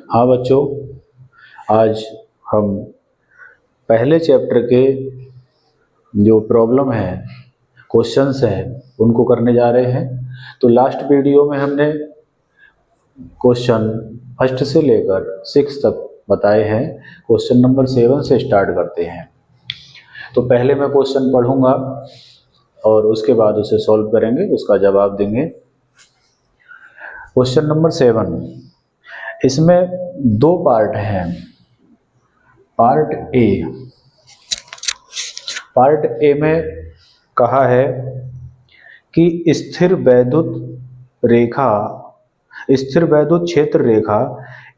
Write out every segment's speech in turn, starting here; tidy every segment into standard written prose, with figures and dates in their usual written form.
हाँ बच्चों, आज हम पहले चैप्टर के जो प्रॉब्लम है, क्वेश्चंस हैं, उनको करने जा रहे हैं। तो लास्ट वीडियो में हमने क्वेश्चन फर्स्ट से लेकर 6 तक बताए हैं। क्वेश्चन नंबर 7 से स्टार्ट करते हैं। तो पहले मैं क्वेश्चन पढ़ूंगा और उसके बाद उसे सॉल्व करेंगे, उसका जवाब देंगे। क्वेश्चन नंबर 7, इसमें 2 पार्ट हैं। पार्ट ए में कहा है कि स्थिर वैद्युत क्षेत्र रेखा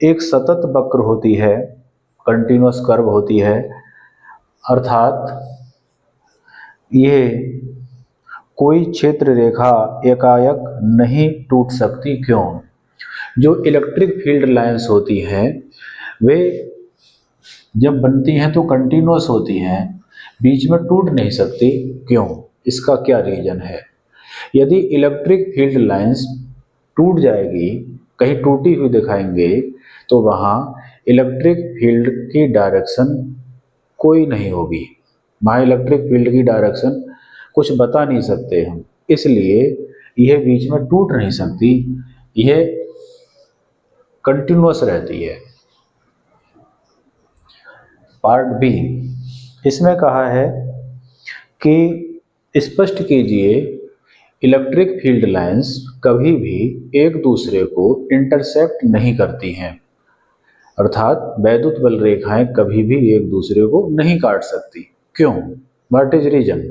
एक सतत वक्र होती है, कंटिन्यूअस कर्व होती है, अर्थात ये कोई क्षेत्र रेखा एकाएक नहीं टूट सकती। क्यों? जो इलेक्ट्रिक फील्ड लाइंस होती हैं वे जब बनती हैं तो कंटिन्यूअस होती हैं, बीच में टूट नहीं सकती। क्यों? इसका क्या रीजन है? यदि इलेक्ट्रिक फील्ड लाइंस टूट जाएगी, कहीं टूटी हुई दिखाएंगे, तो वहाँ इलेक्ट्रिक फील्ड की डायरेक्शन कोई नहीं होगी। वहाँ इलेक्ट्रिक फील्ड की डायरेक्शन कुछ बता नहीं सकते हम, इसलिए यह बीच में टूट नहीं सकती, यह कंटिन्यूअस रहती है। पार्ट बी, इसमें कहा है कि स्पष्ट कीजिए इलेक्ट्रिक फील्ड लाइंस कभी भी एक दूसरे को इंटरसेक्ट नहीं करती हैं, अर्थात वैद्युत बल रेखाएं कभी भी एक दूसरे को नहीं काट सकती। क्यों? What is reason?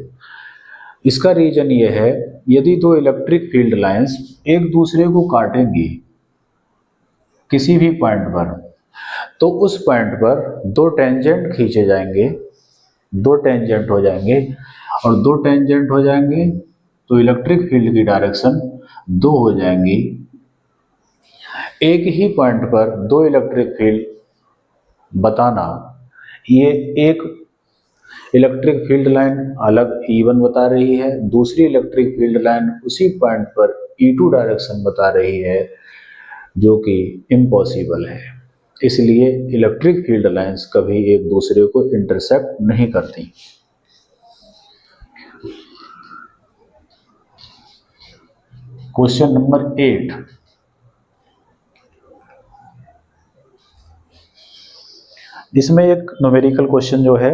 इसका रीजन ये है, यदि 2 इलेक्ट्रिक फील्ड लाइंस एक दूसरे को काटेंगी किसी भी पॉइंट पर, तो उस पॉइंट पर 2 टेंजेंट खींचे जाएंगे, 2 टेंजेंट हो जाएंगे, और 2 टेंजेंट हो जाएंगे तो इलेक्ट्रिक फील्ड की डायरेक्शन 2 हो जाएंगी। एक ही पॉइंट पर 2 इलेक्ट्रिक फील्ड बताना, ये एक इलेक्ट्रिक फील्ड लाइन अलग E1 बता रही है, दूसरी इलेक्ट्रिक फील्ड लाइन उसी पॉइंट पर E2 डायरेक्शन बता रही है, जो कि इम्पॉसिबल है। इसलिए इलेक्ट्रिक फील्ड लाइंस कभी एक दूसरे को इंटरसेक्ट नहीं करती। क्वेश्चन नंबर 8, इसमें एक न्यूमेरिकल क्वेश्चन जो है,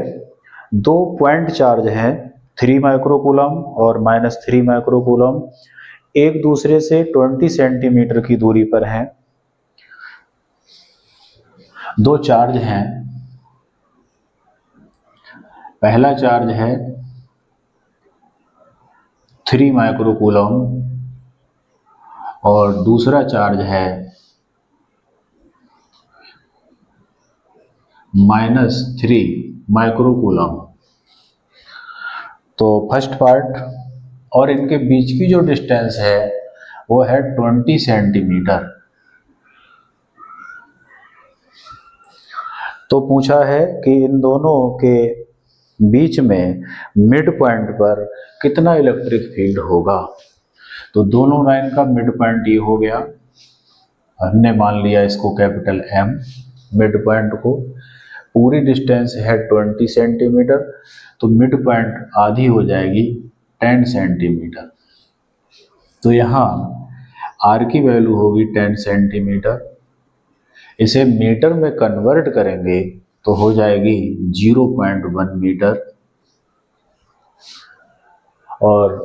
2 पॉइंट चार्ज हैं 3 माइक्रोकूलम और -3 माइक्रोकूलम, एक दूसरे से 20 सेंटीमीटर की दूरी पर हैं। 2 चार्ज हैं, पहला चार्ज है 3 माइक्रोकूलम और दूसरा चार्ज है -3 माइक्रोकूलम। तो फर्स्ट पार्ट, और इनके बीच की जो डिस्टेंस है वो है 20 सेंटीमीटर। तो पूछा है कि इन दोनों के बीच में मिड पॉइंट पर कितना इलेक्ट्रिक फील्ड होगा। तो दोनों लाइन का मिड पॉइंट ये हो गया, हमने मान लिया इसको कैपिटल M, मिड पॉइंट को। पूरी डिस्टेंस है 20 सेंटीमीटर, तो मिड पॉइंट आधी हो जाएगी 10 सेंटीमीटर। तो यहाँ R की वैल्यू होगी 10 सेंटीमीटर। इसे मीटर में कन्वर्ट करेंगे तो हो जाएगी 0.1 मीटर। और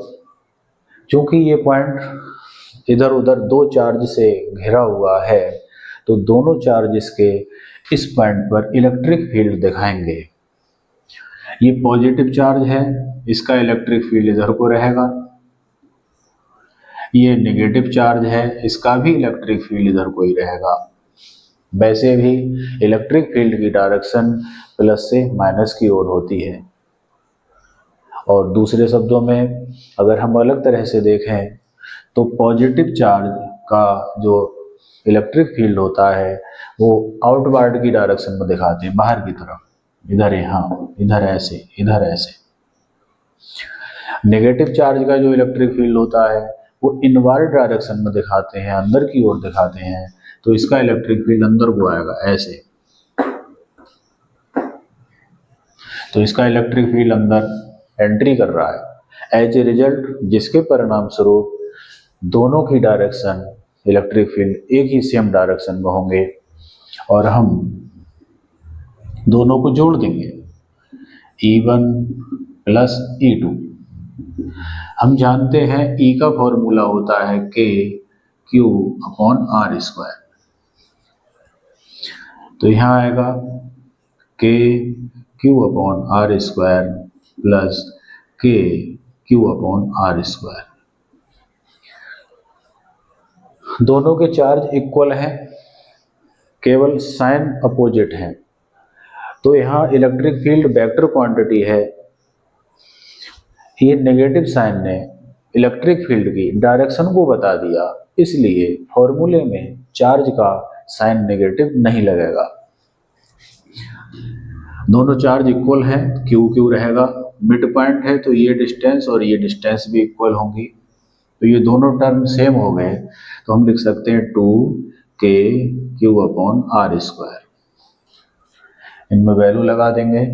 चूंकि ये पॉइंट इधर उधर 2 चार्ज से घिरा हुआ है, तो दोनों चार्जेस के इस पॉइंट पर इलेक्ट्रिक फील्ड दिखाएंगे। ये पॉजिटिव चार्ज है, इसका इलेक्ट्रिक फील्ड इधर को रहेगा। ये नेगेटिव चार्ज है, इसका भी इलेक्ट्रिक फील्ड इधर को ही रहेगा। वैसे भी इलेक्ट्रिक फील्ड की डायरेक्शन प्लस से माइनस की ओर होती है। और दूसरे शब्दों में अगर हम अलग तरह से देखें तो पॉजिटिव चार्ज का जो इलेक्ट्रिक फील्ड होता है वो आउटवर्ड की डायरेक्शन में दिखाते हैं, बाहर की तरफ, इधर यहाँ, इधर ऐसे, इधर ऐसे। नेगेटिव चार्ज का जो इलेक्ट्रिक फील्ड होता है वो इनवर्ड डायरेक्शन में दिखाते हैं, अंदर की ओर दिखाते हैं, तो इसका इलेक्ट्रिक फील्ड अंदर को आएगा ऐसे, तो इसका इलेक्ट्रिक फील्ड अंदर एंट्री कर रहा है। एज ए रिजल्ट जिसके परिणाम स्वरूप दोनों की डायरेक्शन इलेक्ट्रिक फील्ड एक ही सेम डायरेक्शन में होंगे और हम दोनों को जोड़ देंगे, E1 प्लस E2। हम जानते हैं E का फॉर्मूला होता है K Q upon R square, तो यहाँ आएगा K Q upon R square plus K Q upon R square. दोनों के चार्ज इक्वल हैं, केवल साइन अपोजिट है, तो यहाँ इलेक्ट्रिक फील्ड वेक्टर क्वांटिटी है। ये नेगेटिव साइन ने इलेक्ट्रिक फील्ड की डायरेक्शन को बता दिया, इसलिए फॉर्मूले में चार्ज का साइन नेगेटिव नहीं लगेगा। दोनों चार्ज इक्वल हैं, क्यू क्यू रहेगा, मिड पॉइंट है तो ये डिस्टेंस और ये डिस्टेंस भी इक्वल होंगी, तो ये दोनों टर्म सेम हो गए, तो हम लिख सकते हैं 2k Q upon R square. इनमें वैल्यू लगा देंगे,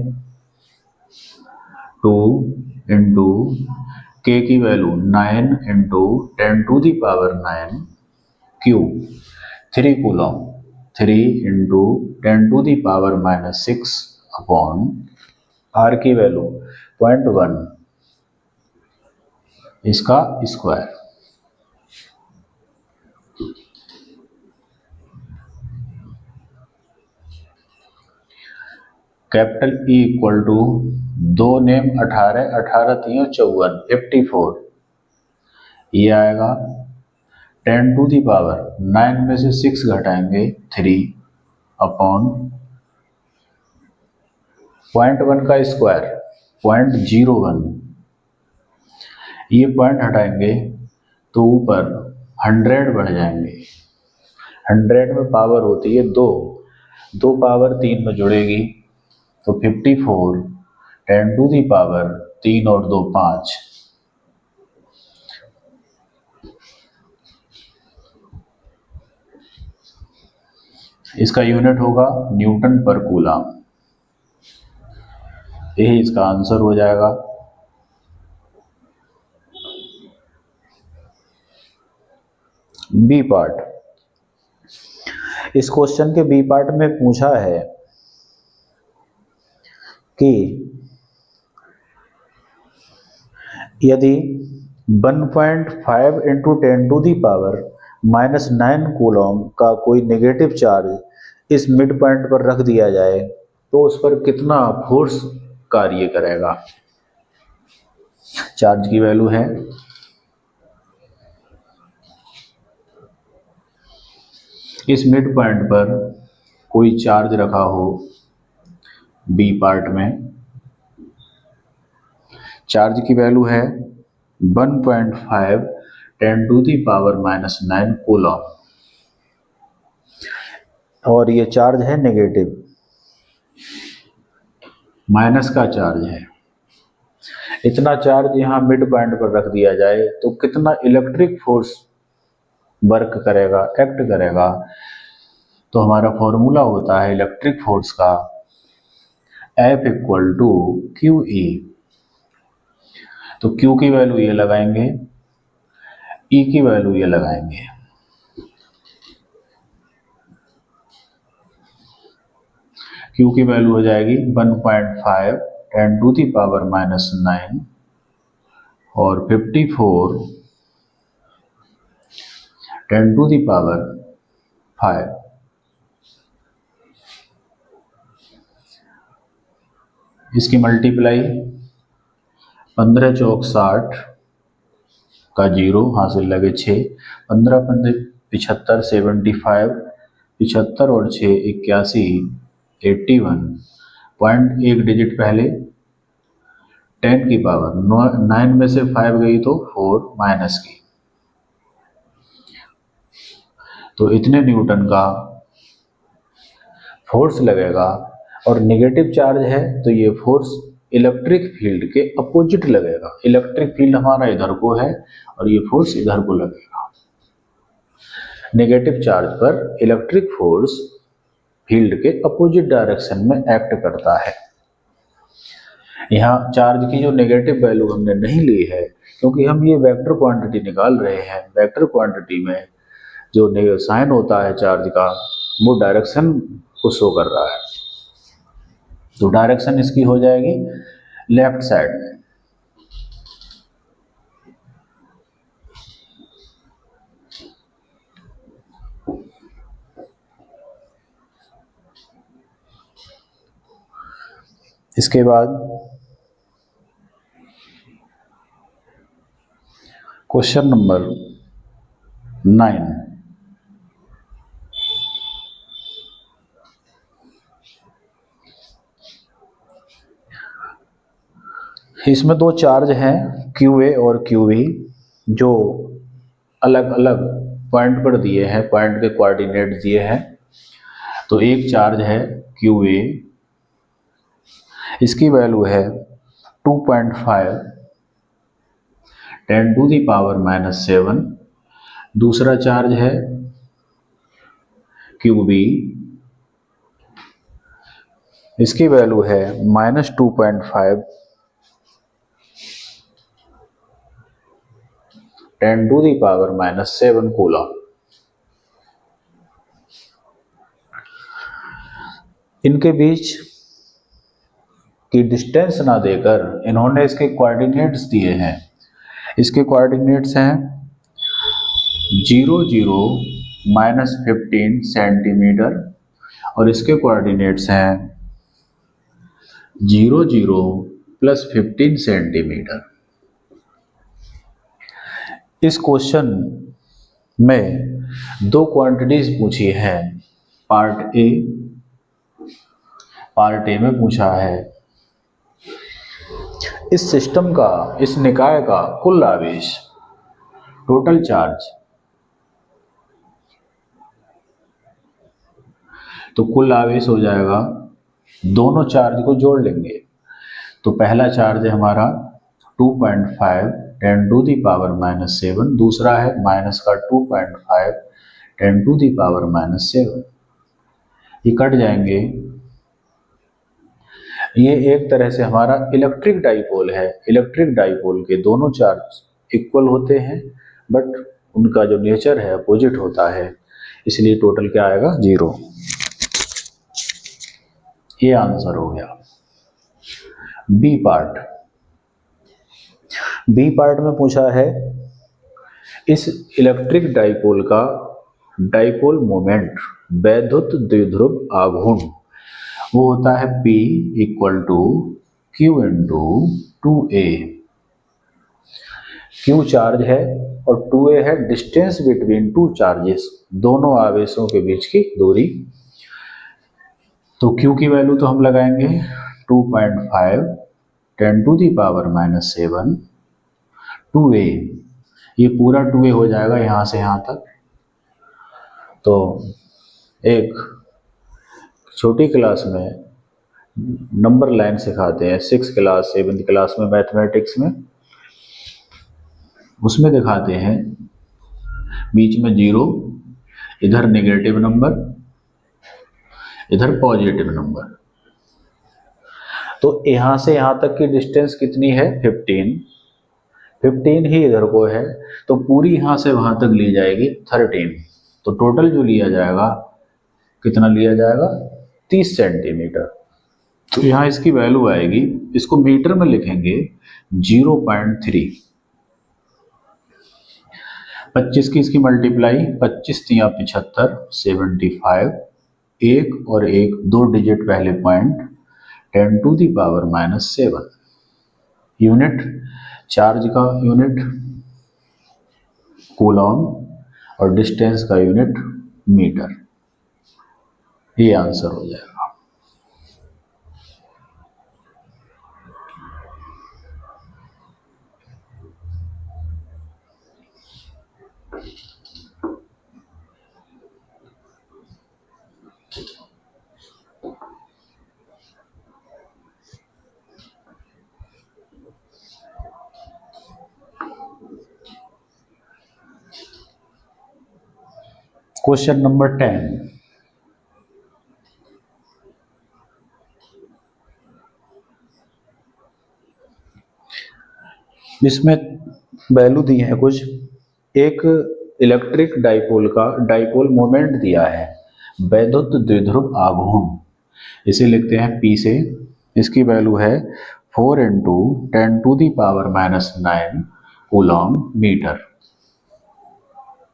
2 इंटू k की value 9 into 10 to the power 9 Q 3 coulomb, 3 into 10 to the power -6 upon R की वैल्यू 0.1 इसका square. Capital E equal to 2 नेम 18, 18 3 54, 54, ये आएगा 10 टू दी पावर 9 में से 6 घटाएंगे 3 अपॉन 0.1 का स्क्वायर 0.01, ये पॉइंट हटाएंगे तो ऊपर 100 बढ़ जाएंगे। 100 में पावर होती है 2, 2 पावर 3 में जुड़ेगी तो 54, 10 टू दी पावर 3 और 2 5, इसका यूनिट होगा न्यूटन पर कूलम। यही इसका आंसर हो जाएगा। बी पार्ट, इस क्वेश्चन के बी पार्ट में पूछा है कि यदि 1.5 into 10 to the power -9 coulomb का कोई नेगेटिव चार्ज इस मिड पॉइंट पर रख दिया जाए तो उस पर कितना फोर्स कार्य करेगा। चार्ज की वैल्यू है इस मिड पॉइंट पर कोई चार्ज रखा हो बी पार्ट में, चार्ज की वैल्यू है 1.5 10 टू दी पावर -9 कूलम और ये चार्ज है नेगेटिव, माइनस का चार्ज है। इतना चार्ज यहाँ मिड पॉइंट पर रख दिया जाए तो कितना इलेक्ट्रिक फोर्स वर्क करेगा, एक्ट करेगा। तो हमारा फॉर्मूला होता है इलेक्ट्रिक फोर्स का F equal to Q E, तो Q की वैल्यू ये लगाएंगे, E की वैल्यू ये लगाएंगे। Q की वैल्यू हो जाएगी 1.5 10 टू दी पावर -9 और 54 10 टू दी पावर 5। इसकी मल्टीप्लाई 15 चौक 60 का 0 हासिल लगे 6, 15 15 75 75, 75 और 6 81, 81 पॉइंट एक डिजिट पहले 10 की पावर 9 में से 5 गई तो 4 माइनस की, तो इतने न्यूटन का फोर्स लगेगा। और नेगेटिव चार्ज है तो ये फोर्स इलेक्ट्रिक फील्ड के अपोजिट लगेगा। इलेक्ट्रिक फील्ड हमारा इधर को है और ये फोर्स इधर को लगेगा। नेगेटिव चार्ज पर इलेक्ट्रिक फोर्स फील्ड के अपोजिट डायरेक्शन में एक्ट करता है। यहाँ चार्ज की जो नेगेटिव वैल्यू हमने नहीं ली है, क्योंकि हम ये वेक्टर क्वांटिटी निकाल रहे हैं। वेक्टर क्वांटिटी में जो साइन होता है चार्ज का, वो डायरेक्शन को शो कर रहा है। तो डायरेक्शन इसकी हो जाएगी लेफ्ट साइड में। इसके बाद क्वेश्चन नंबर 9। इसमें दो चार्ज हैं QA और QB, जो अलग अलग पॉइंट पर दिए हैं, पॉइंट के कोऑर्डिनेट दिए हैं। तो एक चार्ज है QA, इसकी वैल्यू है 2.5 10⁻⁻⁷। दूसरा चार्ज है QB, इसकी वैल्यू है -2.5 10⁻⁷ कूलम। इनके बीच की डिस्टेंस ना देकर इन्होंने इसके कोऑर्डिनेट्स दिए हैं। इसके कोऑर्डिनेट्स हैं 0 0 -15 सेंटीमीटर, और इसके कोऑर्डिनेट्स हैं 0 0 +15 सेंटीमीटर। इस क्वेश्चन में दो क्वांटिटीज पूछी है। पार्ट ए में पूछा है इस सिस्टम का, इस निकाय का कुल आवेश, टोटल चार्ज। तो कुल आवेश हो जाएगा, दोनों चार्ज को जोड़ लेंगे। तो पहला चार्ज है हमारा 2.5 10⁻⁻⁷, दूसरा है माइनस का 2.5 10⁻⁻⁷। ये कट जाएंगे। ये एक तरह से हमारा इलेक्ट्रिक डाइपोल है। इलेक्ट्रिक डाइपोल के दोनों चार्ज इक्वल होते हैं, बट उनका जो नेचर है अपोजिट होता है, इसलिए टोटल क्या आएगा, 0। ये आंसर हो गया। बी पार्ट में पूछा है इस इलेक्ट्रिक डाइपोल का डाइपोल मोमेंट, वैद्युत द्विध्रुव आघूर्ण, वो होता है P = Q × 2A। Q charge है और 2A है डिस्टेंस बिटवीन टू चार्जेस, दोनों आवेशों के बीच की दूरी। तो Q की वैल्यू तो हम लगाएंगे 2.5 10⁻⁷ 2A। ये पूरा 2A हो जाएगा यहाँ से यहाँ तक। तो एक छोटी क्लास में नंबर लाइन सिखाते हैं, 6th क्लास 7th क्लास में मैथमेटिक्स में, उसमें दिखाते हैं बीच में 0, इधर नेगेटिव नंबर, इधर पॉजिटिव नंबर। तो यहाँ से यहाँ तक की डिस्टेंस कितनी है, 15 ही इधर को है, तो पूरी यहाँ से वहाँ तक ली जाएगी 13। तो टोटल जो लिया जाएगा, कितना लिया जाएगा, 30 सेंटीमीटर। तो यहाँ इसकी वैल्यू आएगी, इसको मीटर में लिखेंगे 0.3। 25 की इसकी मल्टीप्लाई, 25 × 75 75, एक और एक दो डिजिट पहले पॉइंट, 10⁻⁷। यूनिट चार्ज का यूनिट कूलॉम और डिस्टेंस का यूनिट मीटर। ये आंसर हो जाएगा। क्वेश्चन नंबर 10, इसमें वैल्यू दी है कुछ। एक इलेक्ट्रिक डाइपोल का डाइपोल मोमेंट दिया है, वैद्युत द्विध्रुव आघूर्ण, इसे लिखते हैं P से। इसकी वैल्यू है 4 × 10⁻⁻⁹ कूलॉम मीटर।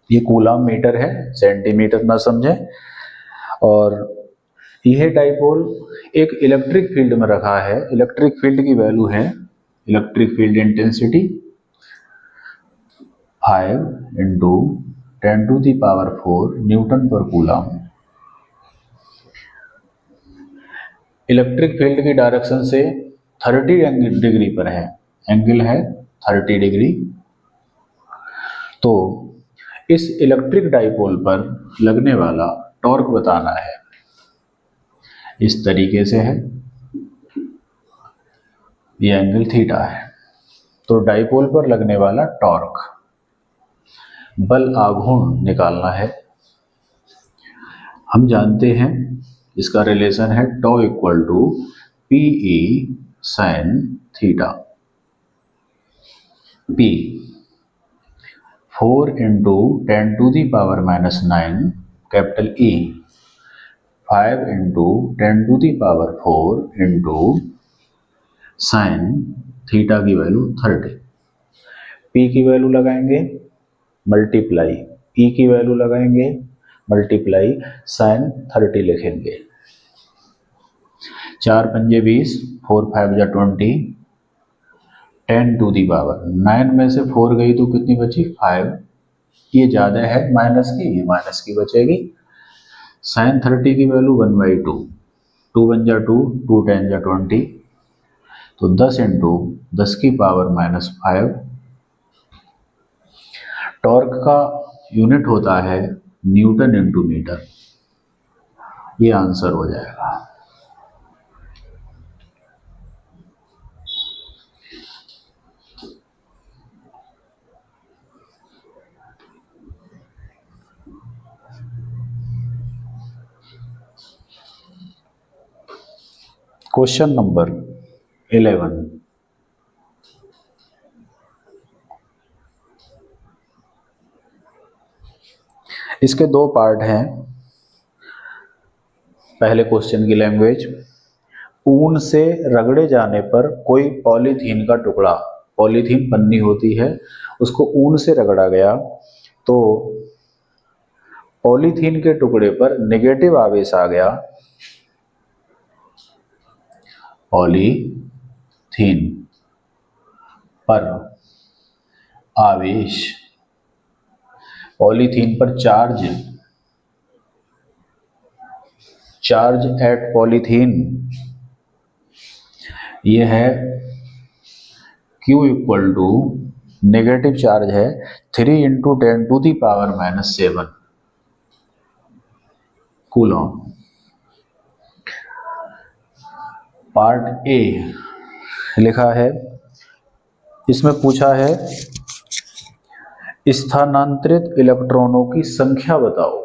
ये कूलॉम मीटर है, सेंटीमीटर ना समझें। और यह डाइपोल एक इलेक्ट्रिक फील्ड में रखा है। इलेक्ट्रिक फील्ड की वैल्यू है, इलेक्ट्रिक फील्ड इंटेंसिटी 5 × 10⁴ न्यूटन पर कूलॉम। इलेक्ट्रिक फील्ड की डायरेक्शन से 30 डिग्री पर है, एंगल है 30 डिग्री। तो इस इलेक्ट्रिक डाइपोल पर लगने वाला टॉर्क बताना है। इस तरीके से है, यह एंगल थीटा है। तो डाइपोल पर लगने वाला टॉर्क, बल आघूर्ण निकालना है। हम जानते हैं इसका रिलेशन है τ = PE sin theta. P 4 × 10⁻⁹ capital E 5 × 10⁴ sin theta की वैल्यू 30। P की वैल्यू लगाएंगे, मल्टीप्लाई E की वैल्यू लगाएंगे, मल्टीप्लाई sin 30 लिखेंगे। 4 × 5 = 20, 4 × 5 = 20, 10⁻⁹ में से 4 गई तो कितनी बची? 5। ये ज़्यादा है माइनस की, ये माइनस की बचेगी। sin 30 की वैल्यू 1/2, 2 × 1 = 2, 2 × 10 = 20, तो 10 × 10⁻⁵। टॉर्क का यूनिट होता है न्यूटन × मीटर। ये आंसर हो जाएगा। क्वेश्चन नंबर 11, इसके दो पार्ट हैं। पहले क्वेश्चन की लैंग्वेज, ऊन से रगड़े जाने पर कोई पॉलीथीन का टुकड़ा, पॉलीथीन पन्नी होती है, उसको ऊन से रगड़ा गया तो पॉलीथीन के टुकड़े पर नेगेटिव आवेश आ गया। पॉलीथीन पर आवेश, पॉलीथीन पर चार्ज एट पॉलीथीन, ये है Q = नेगेटिव चार्ज है 3 × 10⁻⁷ कूलॉम। पार्ट ए लिखा है, इसमें पूछा है स्थानांतरित इलेक्ट्रॉनों की संख्या बताओ।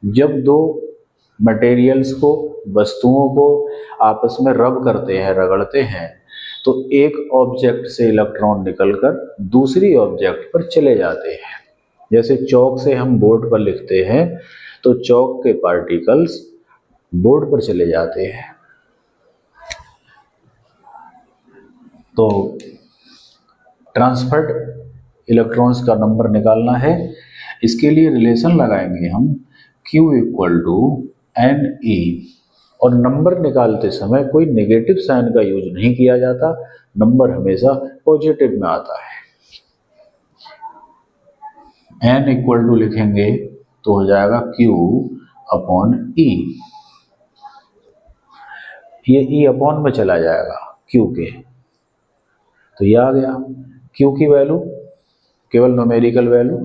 जब दो मटेरियल्स को, वस्तुओं को आपस में रब करते हैं, रगड़ते हैं, तो एक ऑब्जेक्ट से इलेक्ट्रॉन निकलकर दूसरी ऑब्जेक्ट पर चले जाते हैं। जैसे चौक से हम बोर्ड पर लिखते हैं तो चौक के पार्टिकल्स बोर्ड पर चले जाते हैं। तो ट्रांसफर्ड इलेक्ट्रॉन्स का नंबर निकालना है। इसके लिए रिलेशन लगाएंगे हम Q = NE, और नंबर निकालते समय कोई नेगेटिव साइन का यूज नहीं किया जाता, नंबर हमेशा पॉजिटिव में आता है। N = लिखेंगे तो हो जाएगा Q/E, ये E अपॉन में चला जाएगा Q के, तो ये आ गया। Q की वैल्यू केवल न्यूमेरिकल वैल्यू,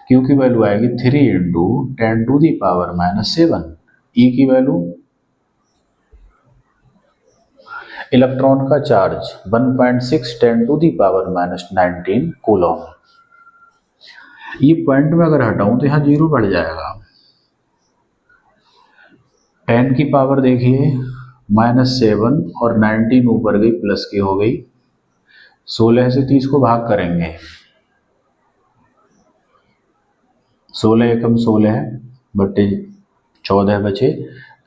Q की वैल्यू आएगी 3 × 10⁻⁷। E की वैल्यू, इलेक्ट्रॉन का चार्ज 1.6 × 10⁻⁹ कूलॉम। ये पॉइंट में अगर हटाऊं तो यहाँ 0 बढ़ जाएगा, 10 की पावर देखिए -7 और 19 ऊपर गई प्लस की हो गई। 16 से 30 को भाग करेंगे, 16 एकम 16 बटे 14 बचे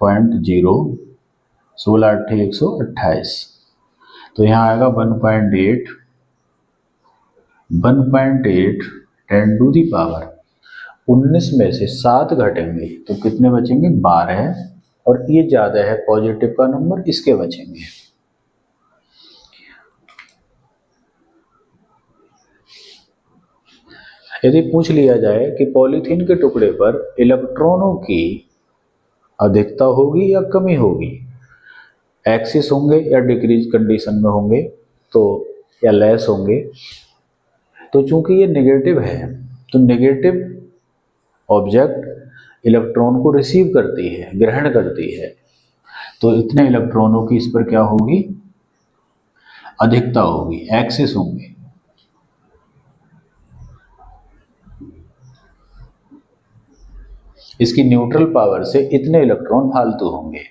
0.0, 16 अट्ठे 128, तो यहाँ आएगा 1.8 10 टू दी पावर 19 में से 7 घटेंगे तो कितने बचेंगे 12, और ये ज़्यादा है पॉजिटिव का नंबर, इसके बचेंगे। यदि पूछ लिया जाए कि पॉलीथीन के टुकड़े पर इलेक्ट्रॉनों की अधिकता होगी या कमी होगी, एक्सिस होंगे या डिक्रीज कंडीशन में होंगे तो, या लेस होंगे, तो चूंकि ये नेगेटिव है तो नेगेटिव ऑब्जेक्ट इलेक्ट्रॉन को रिसीव करती है, ग्रहण करती है, तो इतने इलेक्ट्रॉनों की इस पर क्या होगी, अधिकता होगी, एक्सिस होंगे। इसकी न्यूट्रल पावर से इतने इलेक्ट्रॉन फालतू होंगे।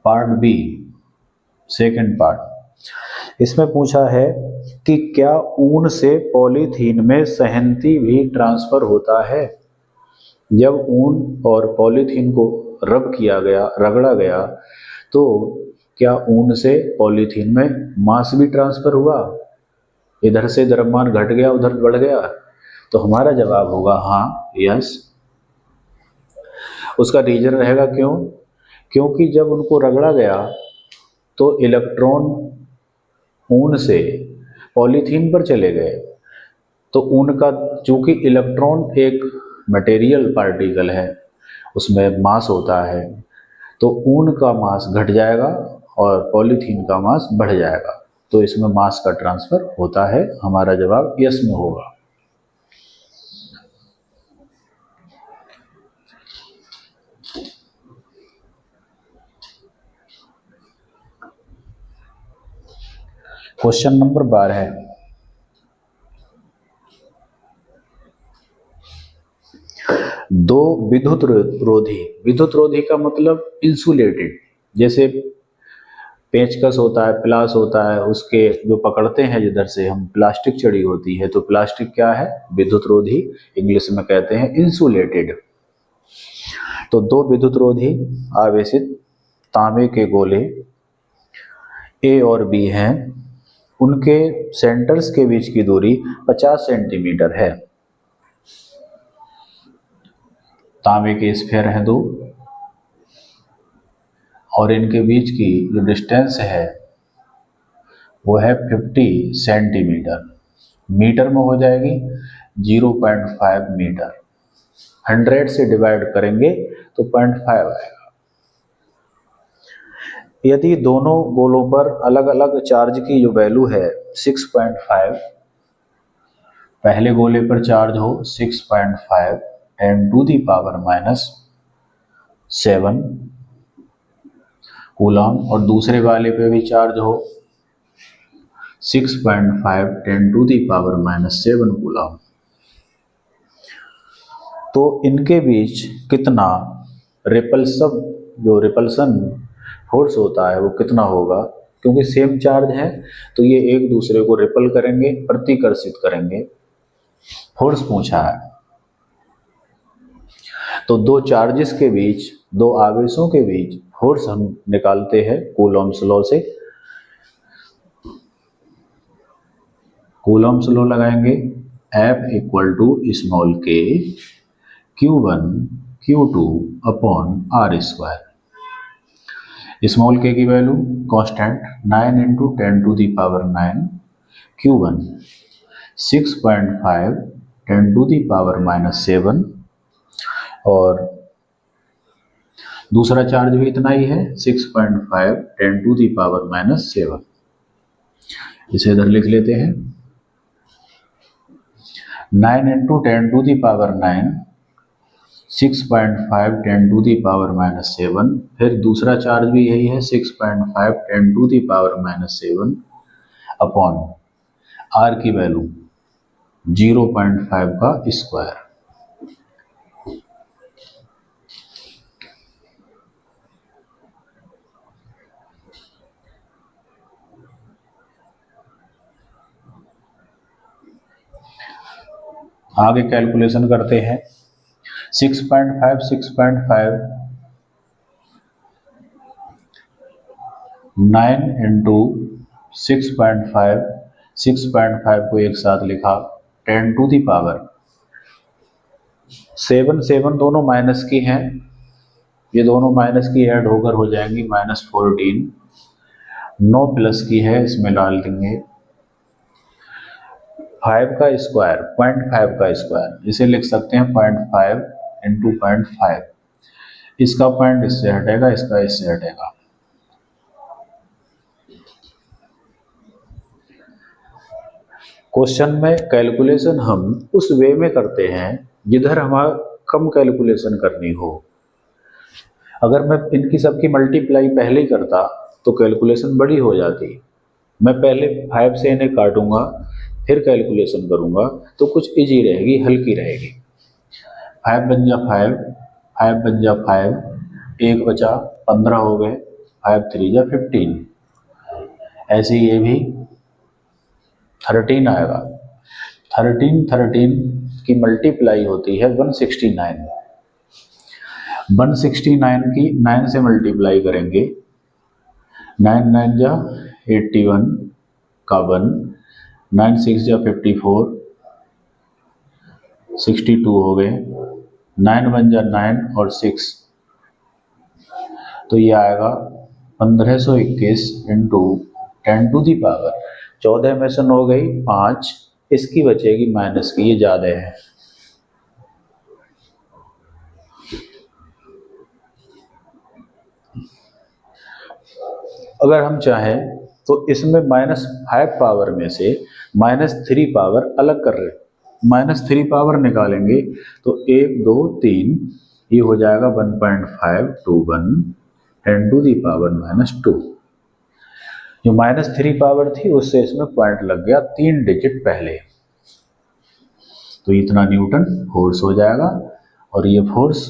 पार्ट बी, सेकंड पार्ट, इसमें पूछा है कि क्या ऊन से पॉलीथीन में सहनती भी ट्रांसफर होता है। जब ऊन और पॉलीथीन को रब किया गया, रगड़ा गया, तो क्या ऊन से पॉलीथीन में मास भी ट्रांसफर हुआ, इधर से द्रव्यमान घट गया उधर बढ़ गया, तो हमारा जवाब होगा हाँ, यस। उसका रीजन रहेगा क्यों, क्योंकि जब उनको रगड़ा गया तो इलेक्ट्रॉन ऊन से पॉलीथीन पर चले गए, तो ऊन का, चूंकि इलेक्ट्रॉन एक मटेरियल पार्टिकल है, उसमें मास होता है, तो ऊन का मास घट जाएगा और पॉलीथीन का मास बढ़ जाएगा, तो इसमें मास का ट्रांसफर होता है। हमारा जवाब यस में होगा। क्वेश्चन नंबर 12 है, दो विद्युत रोधी, विद्युत रोधी का मतलब इंसुलेटेड, जैसे पेचकस होता है, प्लास होता है, उसके जो पकड़ते हैं जिधर से हम, प्लास्टिक चढ़ी होती है, तो प्लास्टिक क्या है, विद्युत रोधी, इंग्लिश में कहते हैं इंसुलेटेड। तो दो विद्युत रोधी आवेशित तांबे के गोले ए और बी हैं, उनके सेंटर्स के बीच की दूरी 50 सेंटीमीटर है। तांबे के स्फीयर हैं दो, और इनके बीच की जो डिस्टेंस है वो है 50 सेंटीमीटर, मीटर में हो जाएगी 0.5 मीटर, 100 से डिवाइड करेंगे तो 0.5 आएगा। यदि दोनों गोलों पर अलग अलग चार्ज की जो वैल्यू है 6.5, पहले गोले पर चार्ज हो 6.5 10⁻⁻7 कूलम, और दूसरे वाले पे भी चार्ज हो 6.5 10⁻⁷ कूलम, तो इनके बीच कितना रिपल्सिव, जो रिपल्सन फोर्स होता है वो कितना होगा, क्योंकि सेम चार्ज है तो ये एक दूसरे को रिपल करेंगे, प्रतिकर्षित करेंगे, फोर्स पूछा है। तो दो चार्जेस के बीच, दो आवेशों के बीच फोर्स हम निकालते हैं कूलॉम्स लॉ से। कूलॉम्स लॉ लगाएंगे, F = small k Q1 Q2 upon R square. Small k की वैल्यू कांस्टेंट 9 × 10⁹, Q1 6.5 10⁻⁷, और दूसरा चार्ज भी इतना ही है 6.5 10⁻⁷। इसे इधर लिख लेते हैं, 9 × 10⁹, 6.5 10⁻⁷, फिर दूसरा चार्ज भी यही है 6.5 10⁻⁷, अपॉन आर की वैल्यू 0.5 का स्क्वायर। आगे कैलकुलेशन करते हैं। 6.5 6.5 9 इंटू 6.5 6.5 को एक साथ लिखा 10 टू दी पावर 7 7 दोनों माइनस की हैं, ये दोनों माइनस की ऐड होकर हो जाएंगी -14। 9 प्लस की है, इसमें डाल देंगे 5 का स्क्वायर 0.5 का स्क्वायर, इसे लिख सकते हैं 0.5 इंटू 0.5। इसका पॉइंट इससे हटेगा, इसका इससे हटेगा। क्वेश्चन में कैलकुलेशन हम उस वे में करते हैं जिधर हमारा कम कैलकुलेशन करनी हो। अगर मैं इनकी सबकी मल्टीप्लाई पहले ही करता तो कैलकुलेशन बड़ी हो जाती। मैं पहले 5 से इन्हें काटूंगा, फिर कैलकुलेशन करूंगा तो कुछ इजी रहेगी, हल्की रहेगी। 5 बन जा 5, 5 बन जा 5, 1 बचा 15 हो गए, 5 3 जा 15। ऐसे ये भी 13 आएगा। 13 की मल्टीप्लाई होती है 169। 169 की 9 से मल्टीप्लाई करेंगे, 9 9 जा 81 का 1, 9 6 जा 54, 62 हो गए, 9 1 जा 9 और 6, तो ये आएगा 1521 इंटू 10 टू दी पावर 14 में से 9 गई 5, इसकी बचेगी माइनस की, ये ज़्यादा है। अगर हम चाहें तो इसमें -5 पावर में से -3 पावर अलग कर रहे, -3 पावर निकालेंगे तो 1 2 3, ये हो जाएगा 1.521 10 टू दी पावर -2। जो -3 पावर थी उससे इसमें पॉइंट लग गया 3 डिजिट पहले, तो इतना न्यूटन फोर्स हो जाएगा। और ये फोर्स,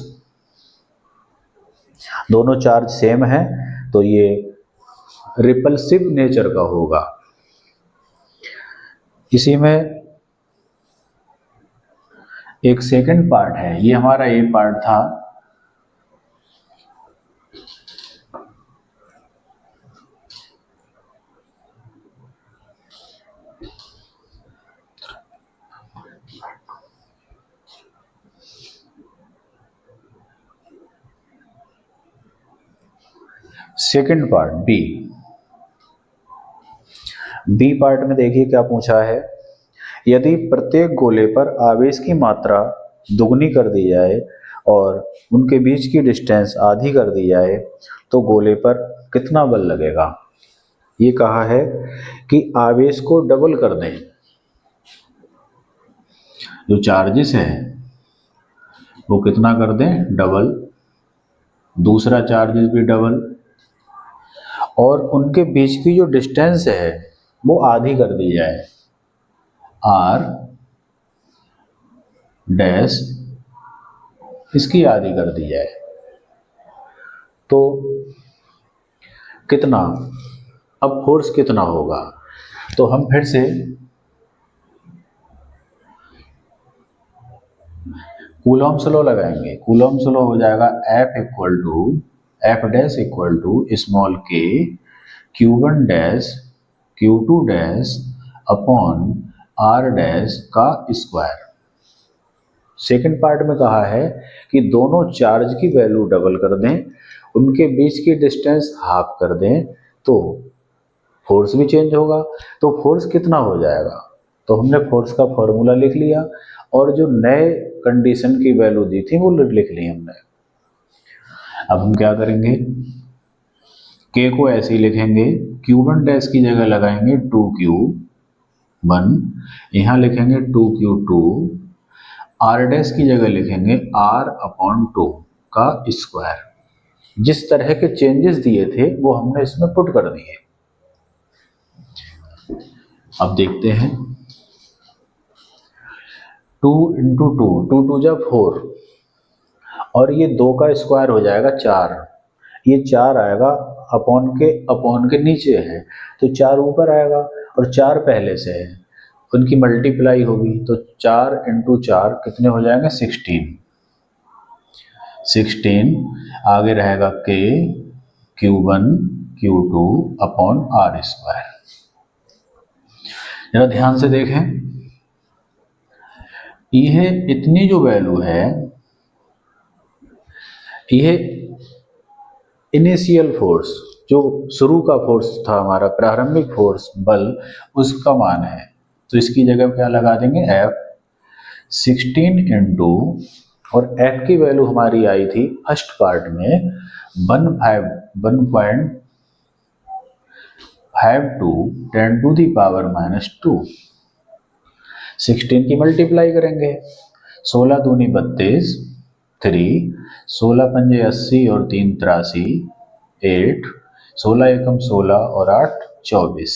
दोनों चार्ज सेम है तो ये रिपल्सिव नेचर का होगा। इसी में एक सेकंड पार्ट है, ये हमारा ए पार्ट था। सेकंड पार्ट बी पार्ट में देखिए क्या पूछा है। यदि प्रत्येक गोले पर आवेश की मात्रा दुगनी कर दी जाए और उनके बीच की डिस्टेंस आधी कर दी जाए तो गोले पर कितना बल लगेगा। ये कहा है कि आवेश को डबल कर दें, जो चार्जेस है वो कितना कर दें, डबल, दूसरा चार्जेस भी डबल, और उनके बीच की जो डिस्टेंस है वो आधी कर दी जाए, आर डैश इसकी आधी कर दी जाए, तो कितना, अब फोर्स कितना होगा। तो हम फिर से कूलॉम्स लॉ लगाएंगे। कूलॉम्स लॉ हो जाएगा F dash equal to small k Q1 dash Q2 dash upon R dash का स्क्वायर। सेकंड पार्ट में कहा है कि दोनों चार्ज की वैल्यू डबल कर दें, उनके बीच की डिस्टेंस हाफ कर दें, तो फोर्स भी चेंज होगा। तो फोर्स कितना हो जाएगा, तो हमने फोर्स का फॉर्मूला लिख लिया और जो नए कंडीशन की वैल्यू दी थी वो लिख ली हमने। अब हम क्या करेंगे, के को ऐसे ही लिखेंगे, Q1 डैश की जगह लगाएंगे 2Q1, यहाँ लिखेंगे 2Q2, आर डैश की जगह लिखेंगे R/2 का स्क्वायर। जिस तरह के चेंजेस दिए थे वो हमने इसमें पुट कर दिए। अब देखते हैं 2 इंटू टू, टू जा 4, और ये 2 का स्क्वायर हो जाएगा 4, ये 4 आएगा अपॉन के नीचे है, तो 4 ऊपर आएगा और 4 पहले से है, उनकी मल्टीप्लाई होगी, तो 4 इंटू 4 कितने हो जाएंगे 16, आगे रहेगा k Q1 Q2 upon are square. जरा ध्यान से देखें, यह इतनी जो वैल्यू है, यह इनिशियल फोर्स, जो शुरू का फोर्स था हमारा, प्रारंभिक फोर्स बल, उसका मान है। तो इसकी जगह क्या लगा देंगे F 16 इंटू, और F की वैल्यू हमारी आई थी फर्स्ट पार्ट में 1.52 10 टू दी पावर -2। 16 की मल्टीप्लाई करेंगे, 16 दूनी 32, 3, 16 पंजे 80 और 3 83, 8, 16 एकम 16 और 8 24,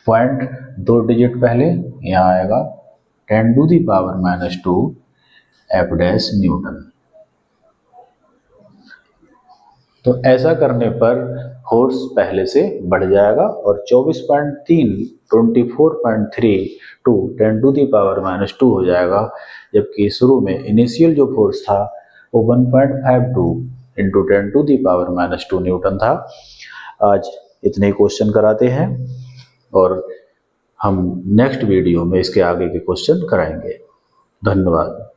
पॉइंट 2 डिजिट पहले यहाँ आएगा 10 to the power -2 F dash newton. तो ऐसा करने पर फोर्स पहले से बढ़ जाएगा और 24.3 24.3 टू 10 टू दी पावर -2 हो जाएगा, जबकि शुरू में इनिशियल जो फोर्स था वो 1.52 into 10 to the power -2 newton था। आज इतने क्वेश्चन कराते हैं और हम नेक्स्ट वीडियो में इसके आगे के क्वेश्चन कराएंगे। धन्यवाद।